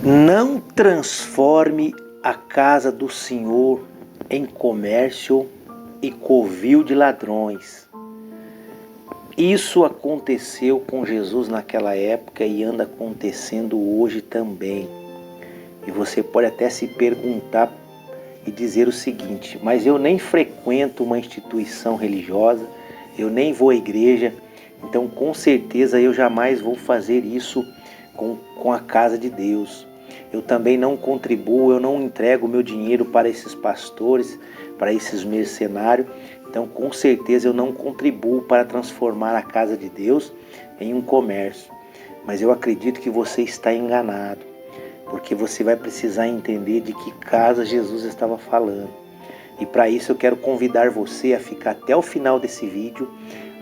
Não transforme a casa do Senhor em comércio e covil de ladrões. Isso aconteceu com Jesus naquela época e anda acontecendo hoje também. E você pode até se perguntar e dizer o seguinte: mas eu nem frequento uma instituição religiosa, eu nem vou à igreja, então com certeza eu jamais vou fazer isso com a casa de Deus. Eu também não contribuo, eu não entrego meu dinheiro para esses pastores, para esses mercenários. Então com certeza eu não contribuo para transformar a casa de Deus em um comércio. Mas eu acredito que você está enganado, porque você vai precisar entender de que casa Jesus estava falando. E para isso eu quero convidar você a ficar até o final desse vídeo,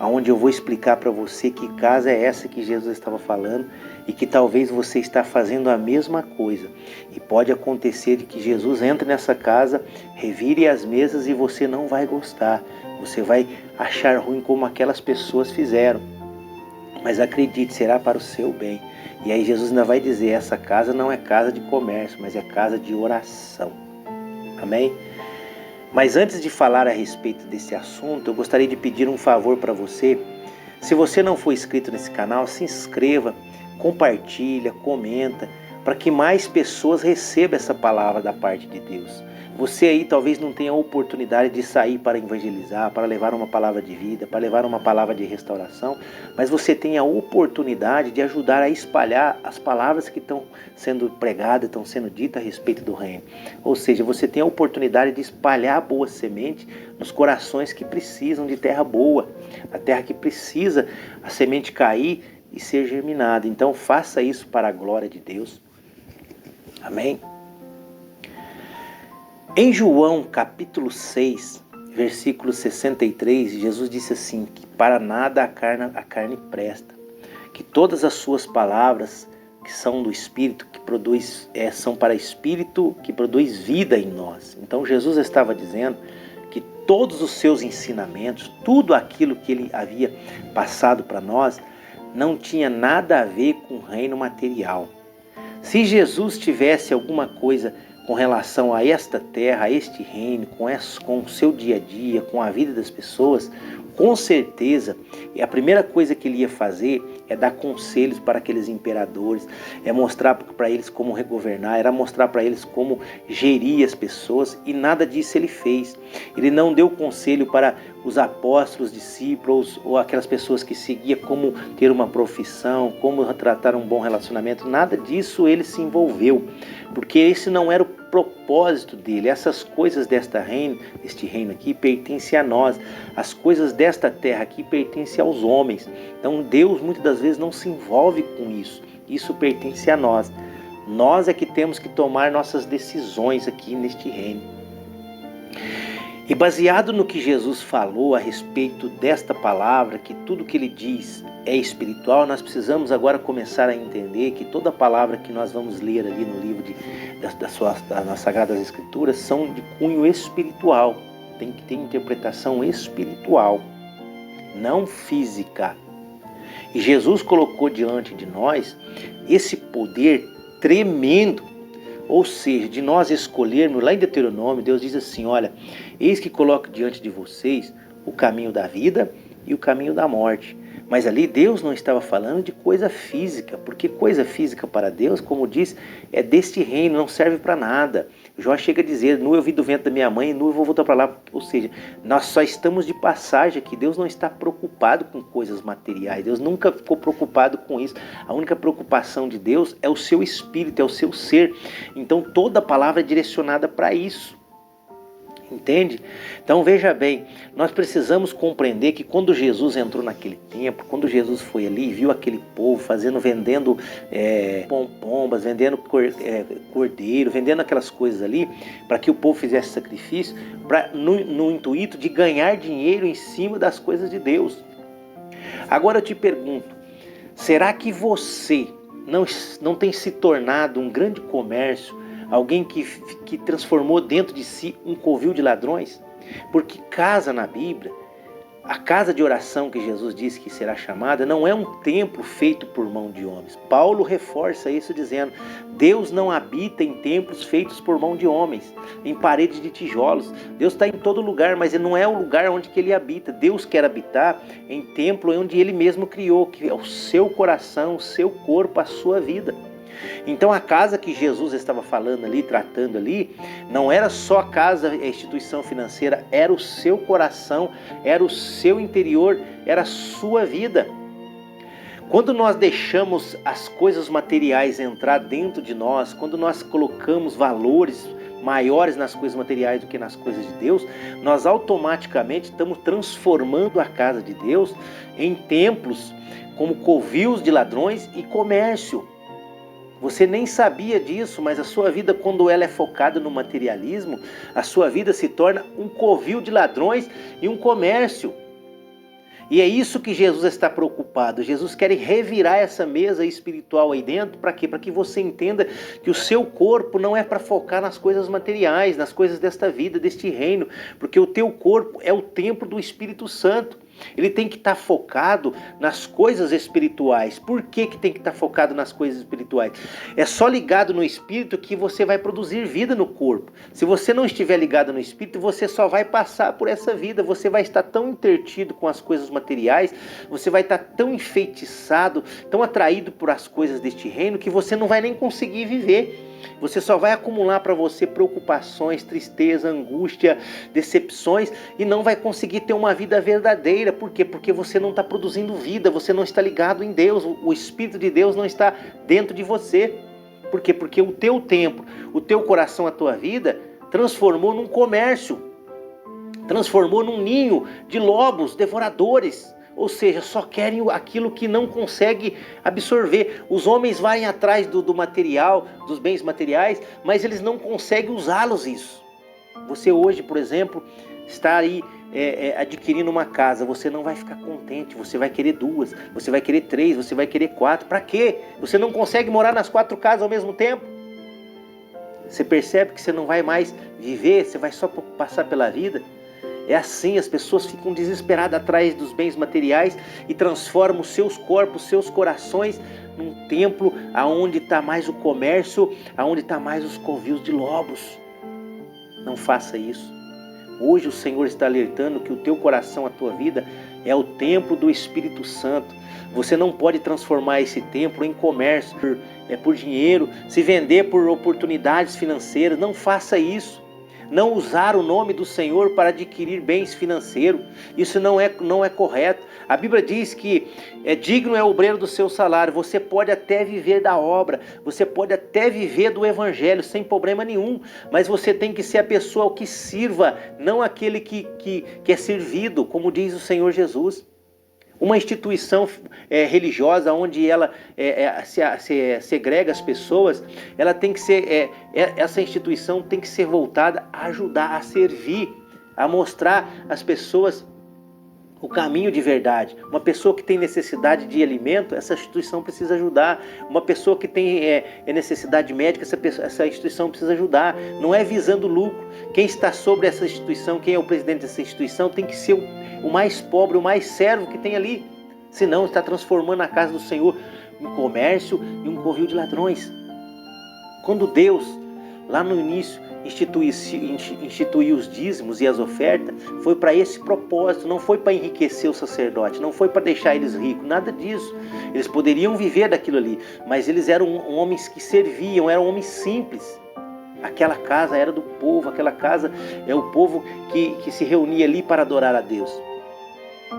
onde eu vou explicar para você que casa é essa que Jesus estava falando e que talvez você está fazendo a mesma coisa. E pode acontecer de que Jesus entre nessa casa, revire as mesas e você não vai gostar. Você vai achar ruim como aquelas pessoas fizeram. Mas acredite, será para o seu bem. E aí Jesus ainda vai dizer: essa casa não é casa de comércio, mas é casa de oração. Amém? Mas antes de falar a respeito desse assunto, eu gostaria de pedir um favor para você. Se você não for inscrito nesse canal, se inscreva, compartilha, comenta, para que mais pessoas recebam essa palavra da parte de Deus. Você aí talvez não tenha a oportunidade de sair para evangelizar, para levar uma palavra de vida, para levar uma palavra de restauração, mas você tem a oportunidade de ajudar a espalhar as palavras que estão sendo pregadas, estão sendo ditas a respeito do reino. Ou seja, você tem a oportunidade de espalhar a boa semente nos corações que precisam de terra boa, a terra que precisa a semente cair e ser germinada. Então faça isso para a glória de Deus. Amém? Em João capítulo 6, versículo 63, Jesus disse assim: que para nada a carne presta, que todas as suas palavras que são do Espírito, que são para Espírito, que produz vida em nós. Então Jesus estava dizendo que todos os seus ensinamentos, tudo aquilo que ele havia passado para nós, não tinha nada a ver com o reino material. Se Jesus tivesse alguma coisa com relação a esta terra, a este reino, com o seu dia a dia, com a vida das pessoas, com certeza, a primeira coisa que ele ia fazer é dar conselhos para aqueles imperadores, é mostrar para eles como regovernar, era mostrar para eles como gerir as pessoas, e nada disso ele fez. Ele não deu conselho para os apóstolos, discípulos ou aquelas pessoas que seguiam como ter uma profissão, como tratar um bom relacionamento, nada disso ele se envolveu, porque esse não era o propósito dele. Essas coisas deste reino aqui pertencem a nós, as coisas desta terra aqui pertencem aos homens. Então Deus muitas das vezes não se envolve com isso, isso pertence a nós. Nós é que temos que tomar nossas decisões aqui neste reino. E baseado no que Jesus falou a respeito desta palavra, que tudo que ele diz é espiritual, nós precisamos agora começar a entender que toda palavra que nós vamos ler ali no livro das Sagradas Escrituras são de cunho espiritual. Tem que ter interpretação espiritual, não física. E Jesus colocou diante de nós esse poder tremendo. Ou seja, de nós escolhermos, lá em Deuteronômio, Deus diz assim: olha, eis que coloco diante de vocês o caminho da vida e o caminho da morte. Mas ali Deus não estava falando de coisa física, porque coisa física para Deus, como diz, é deste reino, não serve para nada. Jó chega a dizer: nu eu vim do ventre da minha mãe, nu eu vou voltar para lá. Ou seja, nós só estamos de passagem aqui. Deus não está preocupado com coisas materiais, Deus nunca ficou preocupado com isso. A única preocupação de Deus é o seu espírito, é o seu ser. Então toda palavra é direcionada para isso. Entende? Então veja bem, nós precisamos compreender que quando Jesus entrou naquele templo, quando Jesus foi ali e viu aquele povo vendendo pombas, vendendo cordeiro, vendendo aquelas coisas ali, para que o povo fizesse sacrifício, no intuito de ganhar dinheiro em cima das coisas de Deus. Agora eu te pergunto, será que você não tem se tornado um grande comércio, alguém que transformou dentro de si um covil de ladrões? Porque casa na Bíblia, A casa de oração que Jesus disse que será chamada não é um templo feito por mão de homens. Paulo reforça isso dizendo: Deus não habita em templos feitos por mão de homens, em paredes de tijolos. Deus está em todo lugar, mas não é o lugar onde que ele habita. Deus quer habitar em templo onde ele mesmo criou, que é o seu coração, o seu corpo, a sua vida. Então a casa que Jesus estava falando ali, tratando ali, não era só a casa, a instituição financeira, era o seu coração, era o seu interior, era a sua vida. Quando nós deixamos as coisas materiais entrar dentro de nós, quando nós colocamos valores maiores nas coisas materiais do que nas coisas de Deus, nós automaticamente estamos transformando a casa de Deus em templos, como covios de ladrões e comércio. Você nem sabia disso, mas a sua vida, quando ela é focada no materialismo, a sua vida se torna um covil de ladrões e um comércio. E é isso que Jesus está preocupado. Jesus quer revirar essa mesa espiritual aí dentro. Para quê? Para que você entenda que o seu corpo não é para focar nas coisas materiais, nas coisas desta vida, deste reino. Porque o teu corpo é o templo do Espírito Santo. Ele tem que estar focado nas coisas espirituais. Por que tem que estar focado nas coisas espirituais? É só ligado no Espírito que você vai produzir vida no corpo. Se você não estiver ligado no Espírito, você só vai passar por essa vida. Você vai estar tão intertido com as coisas materiais, você vai estar tão enfeitiçado, tão atraído por as coisas deste reino, que você não vai nem conseguir viver. Você só vai acumular para você preocupações, tristeza, angústia, decepções e não vai conseguir ter uma vida verdadeira. Por quê? Porque você não está produzindo vida, você não está ligado em Deus, o Espírito de Deus não está dentro de você. Por quê? Porque o teu tempo, o teu coração, a tua vida transformou num comércio, transformou num ninho de lobos devoradores. Ou seja, só querem aquilo que não consegue absorver. Os homens vão atrás do material, dos bens materiais, mas eles não conseguem usá-los isso. Você hoje, por exemplo, está aí adquirindo uma casa, você não vai ficar contente, você vai querer 2, você vai querer 3, você vai querer 4. Para quê? Você não consegue morar nas 4 casas ao mesmo tempo? Você percebe que você não vai mais viver, você vai só passar pela vida? É assim, as pessoas ficam desesperadas atrás dos bens materiais e transformam os seus corpos, seus corações num templo aonde está mais o comércio, aonde está mais os covios de lobos. Não faça isso. Hoje o Senhor está alertando que o teu coração, a tua vida, é o templo do Espírito Santo. Você não pode transformar esse templo em comércio, por dinheiro, se vender por oportunidades financeiras. Não faça isso. Não usar o nome do Senhor para adquirir bens financeiros. Isso não é correto. A Bíblia diz que digno é o obreiro do seu salário. Você pode até viver da obra, você pode até viver do evangelho sem problema nenhum, mas você tem que ser a pessoa que sirva, não aquele que é servido, como diz o Senhor Jesus. Uma instituição religiosa onde ela segrega as pessoas, ela tem que ser, essa instituição tem que ser voltada a ajudar, a servir, a mostrar às pessoas o caminho de verdade. Uma pessoa que tem necessidade de alimento, essa instituição precisa ajudar. Uma pessoa que tem necessidade médica, essa instituição precisa ajudar. Não é visando lucro. Quem está sobre essa instituição, quem é o presidente dessa instituição, tem que ser o mais pobre, o mais servo que tem ali. Senão está transformando a casa do Senhor em comércio e um covil de ladrões. Quando Deus, lá no início, instituiu os dízimos e as ofertas, foi para esse propósito, não foi para enriquecer o sacerdote, não foi para deixar eles ricos, nada disso. Eles poderiam viver daquilo ali, mas eles eram homens que serviam, eram homens simples. Aquela casa era do povo, aquela casa é o povo que se reunia ali para adorar a Deus.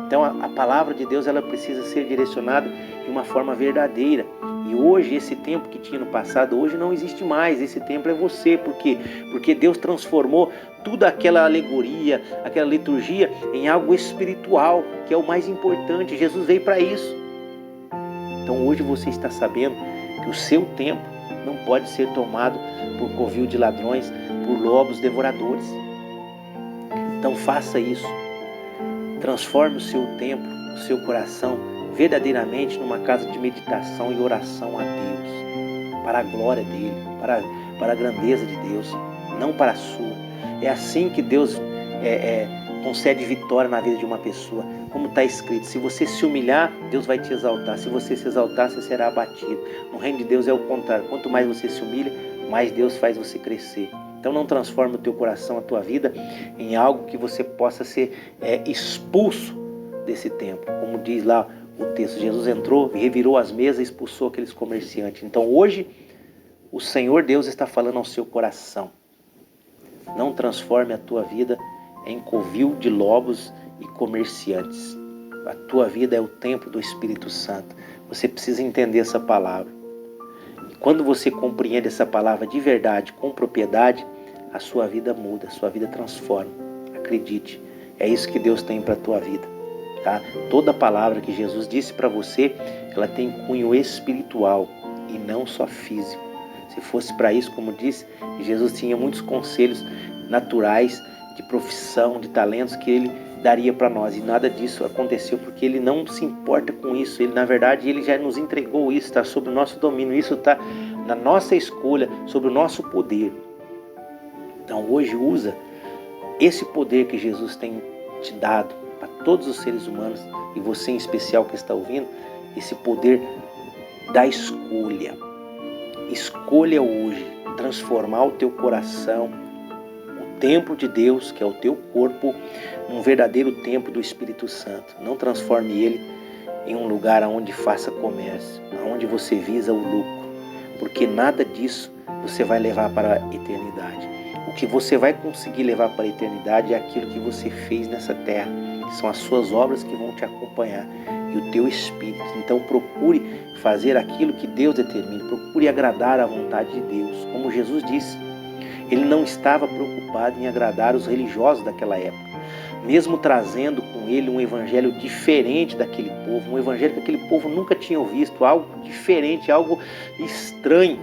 Então a palavra de Deus, ela precisa ser direcionada de uma forma verdadeira. E hoje, esse tempo que tinha no passado, hoje não existe mais. Esse tempo é você. Por quê? Porque Deus transformou toda aquela alegoria, aquela liturgia em algo espiritual, que é o mais importante. Jesus veio para isso. Então hoje você está sabendo que o seu tempo não pode ser tomado por covil de ladrões, por lobos devoradores. Então faça isso. Transforme o seu tempo, o seu coração, verdadeiramente numa casa de meditação e oração a Deus, para a glória dEle, para a grandeza de Deus, não para a sua. É assim que Deus concede vitória na vida de uma pessoa, como está escrito, se você se humilhar, Deus vai te exaltar. Se você se exaltar, você será abatido. No reino de Deus é o contrário. Quanto mais você se humilha, mais Deus faz você crescer. Então não transforma o teu coração, a tua vida, em algo que você possa ser expulso desse tempo. Como diz lá o texto, Jesus entrou, revirou as mesas e expulsou aqueles comerciantes. Então hoje, o Senhor Deus está falando ao seu coração. Não transforme a tua vida em covil de lobos e comerciantes. A tua vida é o templo do Espírito Santo. Você precisa entender essa palavra. E quando você compreende essa palavra de verdade, com propriedade, a sua vida muda, a sua vida transforma. Acredite, é isso que Deus tem para a tua vida. Tá? Toda palavra que Jesus disse para você, ela tem cunho espiritual e não só físico. Se fosse para isso, como disse, Jesus tinha muitos conselhos naturais, de profissão, de talentos que ele daria para nós. E nada disso aconteceu porque ele não se importa com isso. Ele, na verdade, ele já nos entregou isso, está sob o nosso domínio. Isso está na nossa escolha, sobre o nosso poder. Então hoje usa esse poder que Jesus tem te dado para todos os seres humanos, e você em especial que está ouvindo, esse poder da escolha. Escolha hoje transformar o teu coração, o templo de Deus, que é o teu corpo, num verdadeiro templo do Espírito Santo. Não transforme ele em um lugar onde faça comércio, onde você visa o lucro, porque nada disso você vai levar para a eternidade. O que você vai conseguir levar para a eternidade é aquilo que você fez nessa terra. São as suas obras que vão te acompanhar e o teu espírito. Então procure fazer aquilo que Deus determina. Procure agradar a vontade de Deus. Como Jesus disse, ele não estava preocupado em agradar os religiosos daquela época, mesmo trazendo com ele um evangelho diferente daquele povo, um evangelho que aquele povo nunca tinha visto, algo diferente, algo estranho.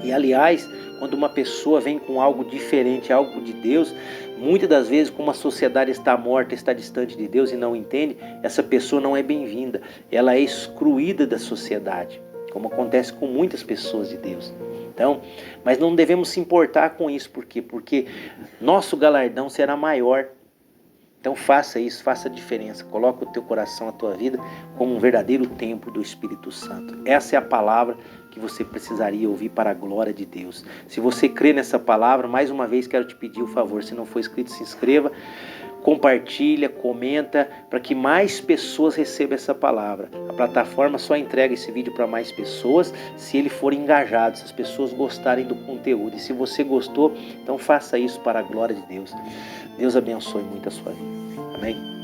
E aliás, quando uma pessoa vem com algo diferente, algo de Deus, muitas das vezes, como a sociedade está morta, está distante de Deus e não entende, essa pessoa não é bem-vinda. Ela é excluída da sociedade, como acontece com muitas pessoas de Deus. Então, mas não devemos se importar com isso. Por quê? Porque nosso galardão será maior. Então faça isso, faça a diferença. Coloca o teu coração, a tua vida, como um verdadeiro templo do Espírito Santo. Essa é a palavra que você precisaria ouvir para a glória de Deus. Se você crê nessa palavra, mais uma vez quero te pedir o favor, se não for inscrito, se inscreva, compartilha, comenta, para que mais pessoas recebam essa palavra. A plataforma só entrega esse vídeo para mais pessoas se ele for engajado, se as pessoas gostarem do conteúdo. E se você gostou, então faça isso para a glória de Deus. Deus abençoe muito a sua vida. Amém?